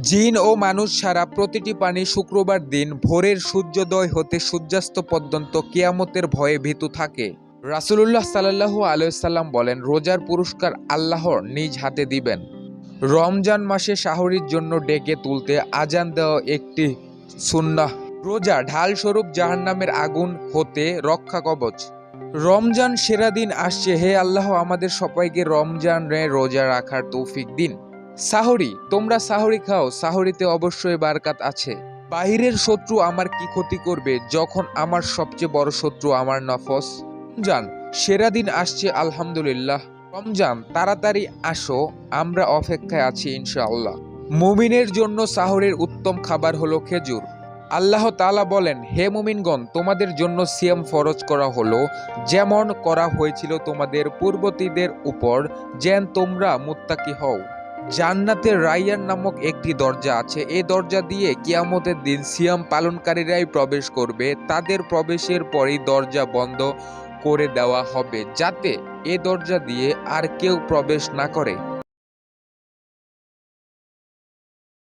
জিন ও মানুষ ছাড়া প্রতিটি প্রাণী শুক্রবার দিন ভোরের সূর্যোদয় হতে সূর্যাস্ত পর্যন্ত কিয়ামতের ভয়ে ভীতু থাকে। রাসূলুল্লাহ সাল্লাল্লাহু আলাইহি সাল্লাম বলেন, রোজার পুরস্কার আল্লাহর নিজ হাতে দিবেন। রমজান মাসে সাহরির জন্য ডেকে তুলতে আজান দেওয়া একটি সুন্নাহ। রোজা ঢাল স্বরূপ জাহান্নামের আগুন হতে রক্ষা কবচ। রমজান সেরা দিন আসছে, হে আল্লাহ আমাদের সবাইকে রমজানে রোজা রাখার তৌফিক দিন। সাহরি, তোমরা সাহরি খাও, সাহরিতে অবশ্যই বারকাত আছে। বাহিরের শত্রু আমার কি ক্ষতি করবে যখন আমার সবচেয়ে বড় শত্রু আমার নফস। রমজান সেরা দিন আসছে আলহামদুলিল্লাহ। রমজান তাড়াতাড়ি আসো, আমরা অপেক্ষায় আছি ইনশাআল্লাহ। মুমিনের জন্য সাহরের উত্তম খাবার হলো খেজুর। আল্লাহ তাআলা বলেন, হে মুমিনগণ, তোমাদের জন্য সিয়াম ফরজ করা হলো যেমন করা হয়েছিল তোমাদের পূর্ববর্তীদের উপর, যেন তোমরা মুত্তাকি হও। জান্নাতের রায়্যান নামক একটি দরজা আছে। এই দরজা দিয়ে কিয়ামতের দিন সিয়াম পালনকারীরাই প্রবেশ করবে। তাদের প্রবেশের পরেই দরজা বন্ধ করে দেওয়া হবে, যাতে এ দরজা দিয়ে আর কেউ প্রবেশ না করে।